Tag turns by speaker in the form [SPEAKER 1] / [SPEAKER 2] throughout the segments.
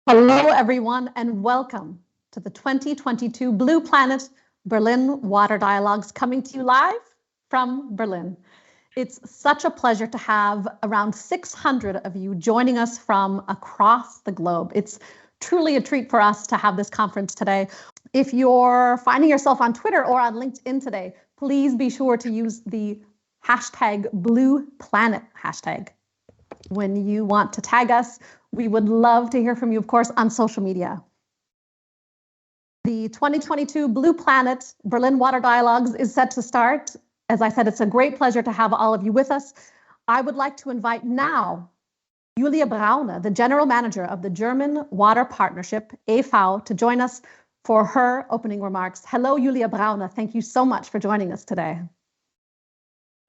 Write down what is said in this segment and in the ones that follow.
[SPEAKER 1] Hello, everyone, and welcome to the 2022 Blue Planet Berlin Water Dialogues, coming to you live from Berlin. It's such a pleasure to have around 600 of you joining us from across the globe. It's truly a treat for us to have this conference today. If you're finding yourself on Twitter or on LinkedIn today, please be sure to use the hashtag Blue Planet hashtag when you want to tag us. We would love to hear from you, of course, on social media. The 2022 Blue Planet Berlin Water Dialogues is set to start. As I said, it's a great pleasure to have all of you with us. I would like to invite now Julia Braune, the General Manager of the German Water Partnership, e.V., to join us for her opening remarks. Hello, Julia Braune. Thank you so much for joining us today.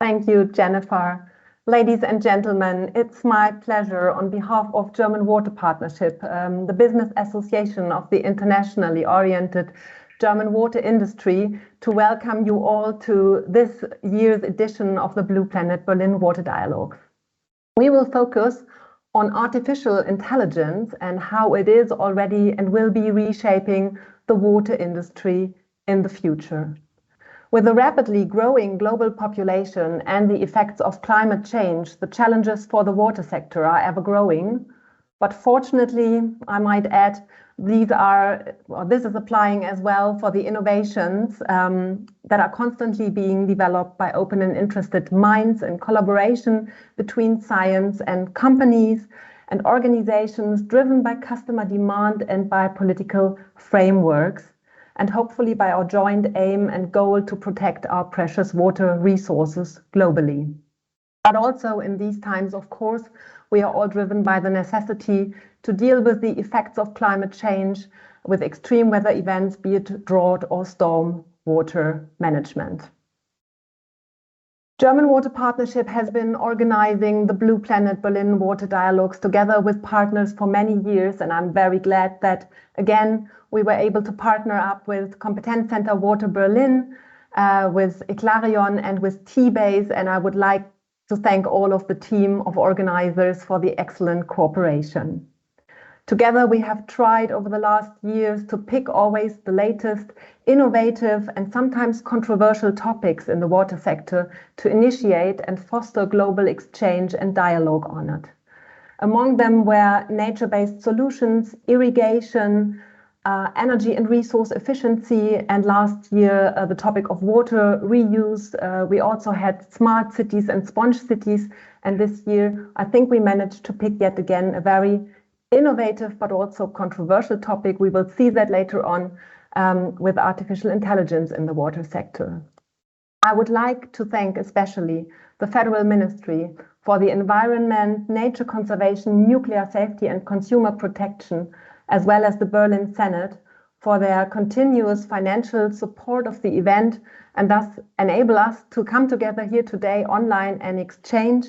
[SPEAKER 2] Thank you, Jennifer. Ladies and gentlemen, it's my pleasure on behalf of German Water Partnership, the business association of the internationally oriented German water industry, to welcome you all to this year's edition of the Blue Planet Berlin Water Dialogues. We will focus on artificial intelligence and how it is already and will be reshaping the water industry in the future. With a rapidly growing global population and the effects of climate change, the challenges for the water sector are ever growing. But fortunately, I might add, this is applying as well for the innovations that are constantly being developed by open and interested minds in collaboration between science and companies and organizations driven by customer demand and by political frameworks, and hopefully by our joint aim and goal to protect our precious water resources globally. But also in these times, of course, we are all driven by the necessity to deal with the effects of climate change with extreme weather events, be it drought or storm water management. German Water Partnership has been organizing the Blue Planet Berlin Water Dialogues together with partners for many years, and I'm very glad that, again, we were able to partner up with Competence Center Water Berlin, with Eclarion and with T-Base, and I would like to thank all of the team of organizers for the excellent cooperation. Together, we have tried over the last years to pick always the latest, innovative and sometimes controversial topics in the water sector to initiate and foster global exchange and dialogue on it. Among them were nature-based solutions, irrigation, energy and resource efficiency, and last year the topic of water reuse. We also had smart cities and sponge cities, and this year I think we managed to pick yet again a very innovative but also controversial topic. We will see that later on with artificial intelligence in the water sector. I would like to thank especially the Federal Ministry for the Environment, Nature Conservation, Nuclear Safety and Consumer Protection, as well as the Berlin Senate, for their continuous financial support of the event and thus enable us to come together here today online and exchange,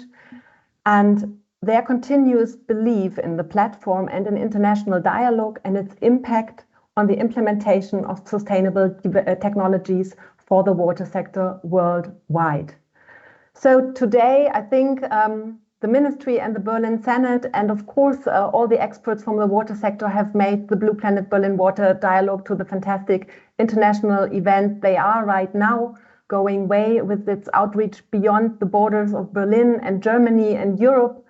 [SPEAKER 2] and their continuous belief in the platform and in international dialogue and its impact on the implementation of sustainable technologies for the water sector worldwide. So today, I think the Ministry and the Berlin Senate and of course all the experts from the water sector have made the Blue Planet Berlin Water Dialogue to the fantastic international event they are right now, going way with its outreach beyond the borders of Berlin and Germany and Europe.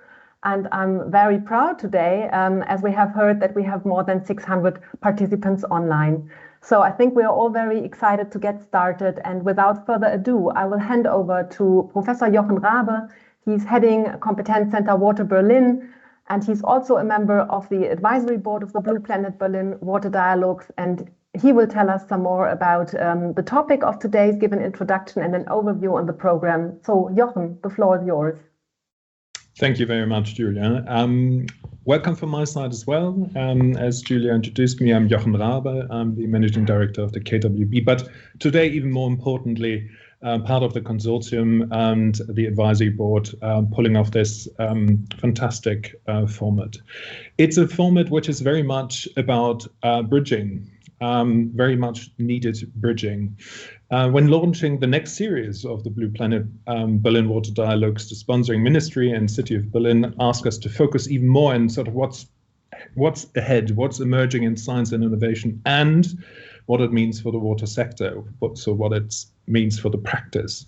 [SPEAKER 2] And I'm very proud today, as we have heard, that we have more than 600 participants online. So I think we are all very excited to get started. And without further ado, I will hand over to Professor Jochen Rabe. He's heading Competence Center Water Berlin, and he's also a member of the advisory board of the Blue Planet Berlin Water Dialogues. And he will tell us some more about the topic of today's, give an introduction and an overview on the program. So Jochen, the floor is yours.
[SPEAKER 3] Thank you very much, Julia. Welcome from my side as well. As Julia introduced me, I'm Jochen Rabe. I'm the Managing Director of the KWB, but today, even more importantly, part of the consortium and the advisory board pulling off this fantastic format. It's a format which is very much about bridging, very much needed bridging. When launching the next series of the Blue Planet Berlin Water Dialogues, the sponsoring ministry and City of Berlin asked us to focus even more on sort of what's what's ahead, what's emerging in science and innovation, and what it means for the water sector, what it means for the practice.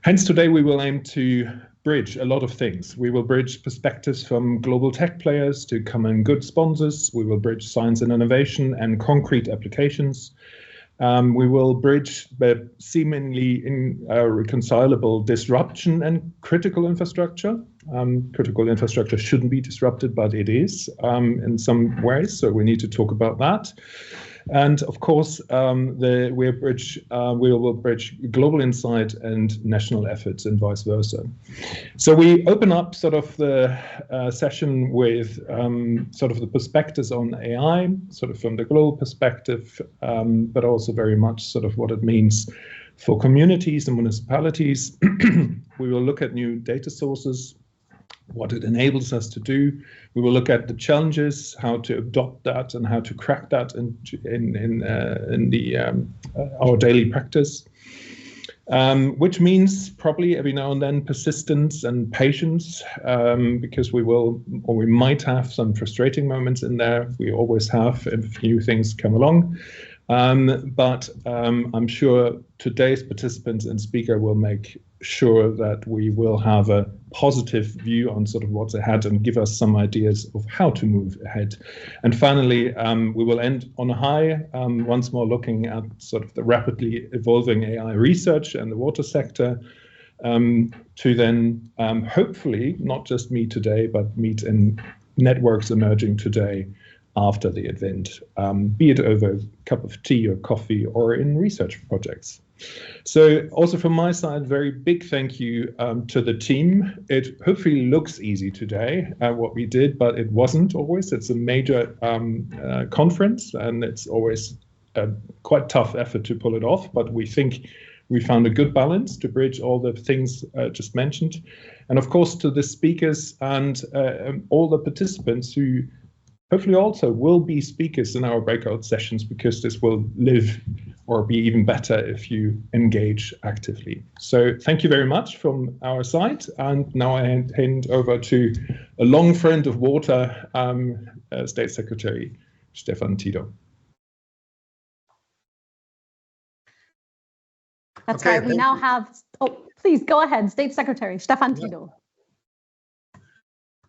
[SPEAKER 3] Hence, today we will aim to bridge a lot of things. We will bridge perspectives from global tech players to common good sponsors. We will bridge science and innovation and concrete applications. We will bridge the seemingly irreconcilable disruption and critical infrastructure. Critical infrastructure shouldn't be disrupted, but it is in some ways, so we need to talk about that. And of course, we will bridge global insight and national efforts and vice versa. So we open up sort of the session with sort of the perspectives on AI, sort of from the global perspective, but also very much sort of what it means for communities and municipalities. We will look at new data sources, what it enables us to do. We will look at the challenges, how to adopt that and how to crack that in our daily practice, which means probably every now and then persistence and patience, because we might have some frustrating moments in there. We always have if new things come along. But I'm sure today's participants and speaker will make sure that we will have a positive view on sort of what's ahead and give us some ideas of how to move ahead. And finally, we will end on a high, once more looking at sort of the rapidly evolving AI research and the water sector, to then hopefully not just meet today, but meet in networks emerging today after the event, be it over a cup of tea or coffee or in research projects. So also from my side, very big thank you to the team. It hopefully looks easy today, what we did, but it wasn't always. It's a major conference, and it's always a quite tough effort to pull it off, but we think we found a good balance to bridge all the things just mentioned. And of course, to the speakers and all the participants who hopefully also will be speakers in our breakout sessions, because this will live or be even better if you engage actively. So thank you very much from our side. And now I hand over to a long friend of water, State Secretary Stefan Tidow.
[SPEAKER 1] That's right. We now have, please go ahead, State Secretary Stefan Tidow.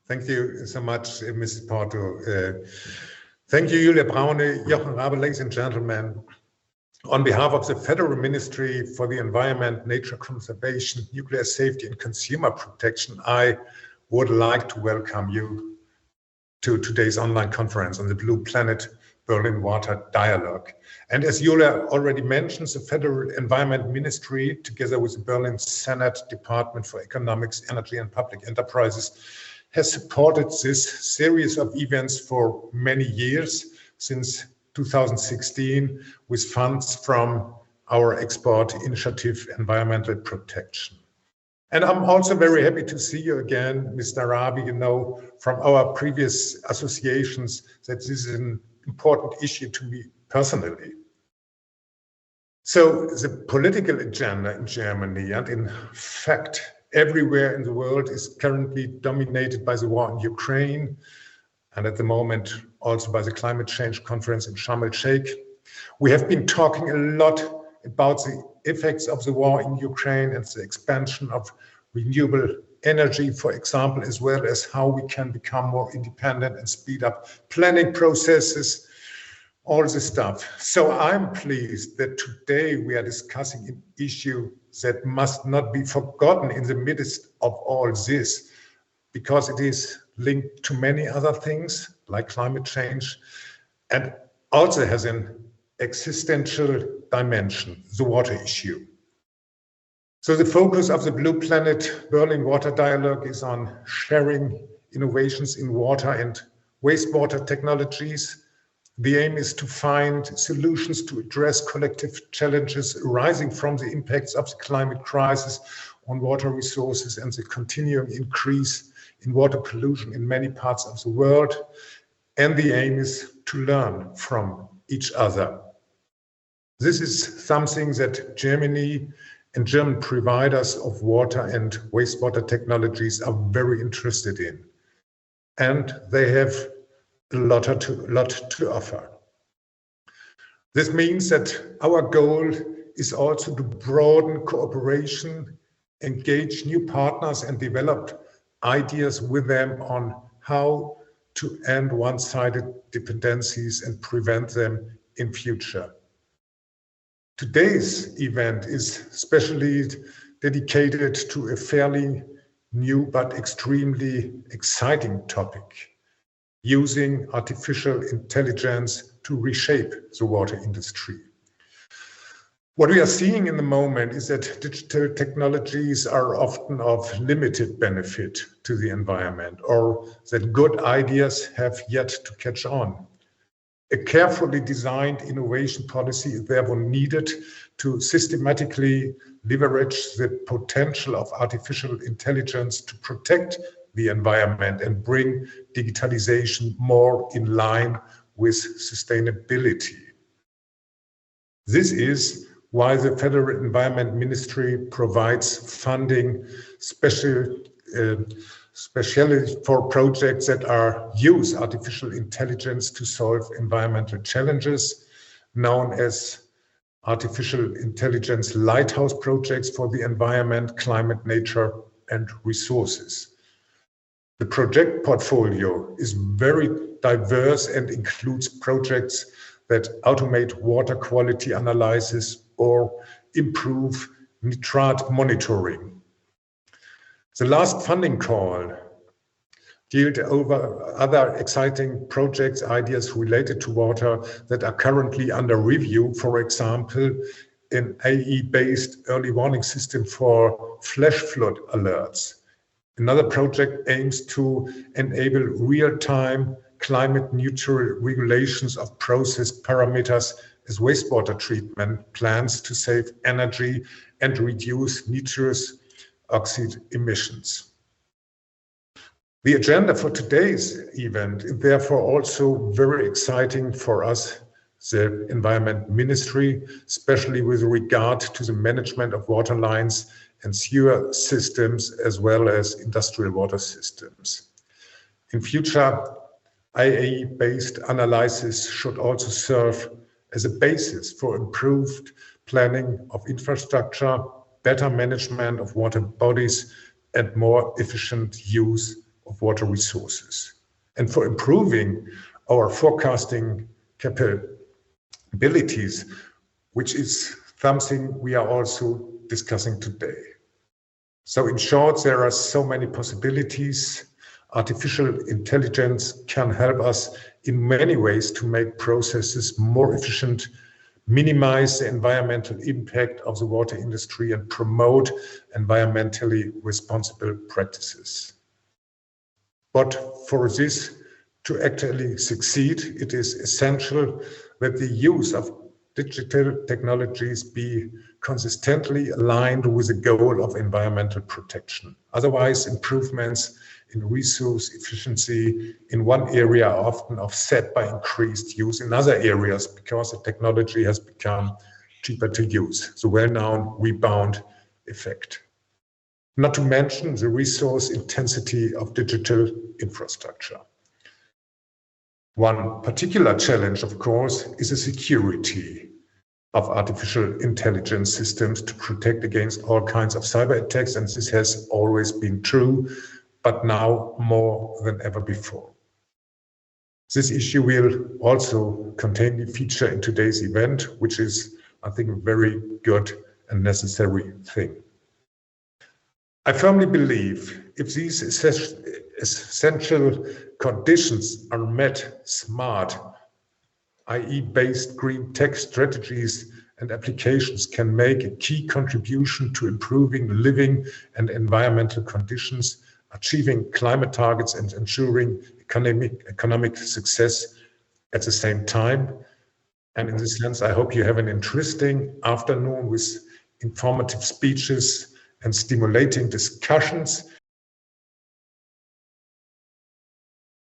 [SPEAKER 4] Thank you so much, Mrs. Porto. Thank you, Julia Braune, Jochen Rabe, ladies and gentlemen. On behalf of the Federal Ministry for the Environment, Nature Conservation, Nuclear Safety and Consumer Protection, I would like to welcome you to today's online conference on the Blue Planet Berlin Water Dialogue. And as Julia already mentioned, the Federal Environment Ministry, together with the Berlin Senate Department for Economics, Energy and Public Enterprises, has supported this series of events for many years, since 2016, with funds from our export initiative, Environmental Protection. And I'm also very happy to see you again, Mr. Rabe. You know from our previous associations that this is an important issue to me personally. So the political agenda in Germany, and in fact, everywhere in the world, is currently dominated by the war in Ukraine, and at the moment also by the climate change conference in Sharm el-Sheikh. We have been talking a lot about the effects of the war in Ukraine and the expansion of renewable energy, for example, as well as how we can become more independent and speed up planning processes, all this stuff. So I'm pleased that today we are discussing an issue that must not be forgotten in the midst of all this, because it is linked to many other things like climate change, and also has an existential dimension, the water issue. So the focus of the Blue Planet Berlin Water Dialogue is on sharing innovations in water and wastewater technologies. The aim is to find solutions to address collective challenges arising from the impacts of the climate crisis on water resources and the continuing increase in water pollution in many parts of the world. And the aim is to learn from each other. This is something that Germany and German providers of water and wastewater technologies are very interested in. And they have a lot to offer. This means that our goal is also to broaden cooperation, engage new partners, and develop ideas with them on how to end one-sided dependencies and prevent them in future. Today's event is especially dedicated to a fairly new but extremely exciting topic: using artificial intelligence to reshape the water industry. What we are seeing in the moment is that digital technologies are often of limited benefit to the environment, or that good ideas have yet to catch on. A carefully designed innovation policy is therefore needed to systematically leverage the potential of artificial intelligence to protect the environment and bring digitalization more in line with sustainability. This is why the Federal Environment Ministry provides funding especially for projects that use artificial intelligence to solve environmental challenges, known as artificial intelligence lighthouse projects for the environment, climate, nature, and resources. The project portfolio is very diverse and includes projects that automate water quality analysis or improve nitrate monitoring. The last funding call dealt over other exciting projects, ideas related to water that are currently under review. For example, an AI-based early warning system for flash flood alerts. Another project aims to enable real-time climate-neutral regulations of process parameters as wastewater treatment plants to save energy and reduce nitrous oxide emissions. The agenda for today's event is therefore also very exciting for us, the Environment Ministry, especially with regard to the management of water lines and sewer systems, as well as industrial water systems. In future, AI-based analysis should also serve as a basis for improved planning of infrastructure, better management of water bodies, and more efficient use of water resources, and for improving our forecasting capabilities, which is something we are also discussing today. So in short, there are so many possibilities. Artificial intelligence can help us in many ways to make processes more efficient, minimize the environmental impact of the water industry, and promote environmentally responsible practices. But for this to actually succeed, it is essential that the use of digital technologies be consistently aligned with the goal of environmental protection. Otherwise, improvements in resource efficiency in one area are often offset by increased use in other areas because the technology has become cheaper to use, the well-known rebound effect. Not to mention the resource intensity of digital infrastructure. One particular challenge, of course, is the security of artificial intelligence systems to protect against all kinds of cyber attacks, and this has always been true, but now more than ever before. This issue will also contain the feature in today's event, which is, I think, a very good and necessary thing. I firmly believe if these essential conditions are met, smart, AI-based green tech strategies and applications can make a key contribution to improving living and environmental conditions, achieving climate targets, and ensuring economic success at the same time. And in this sense, I hope you have an interesting afternoon with informative speeches and stimulating discussions.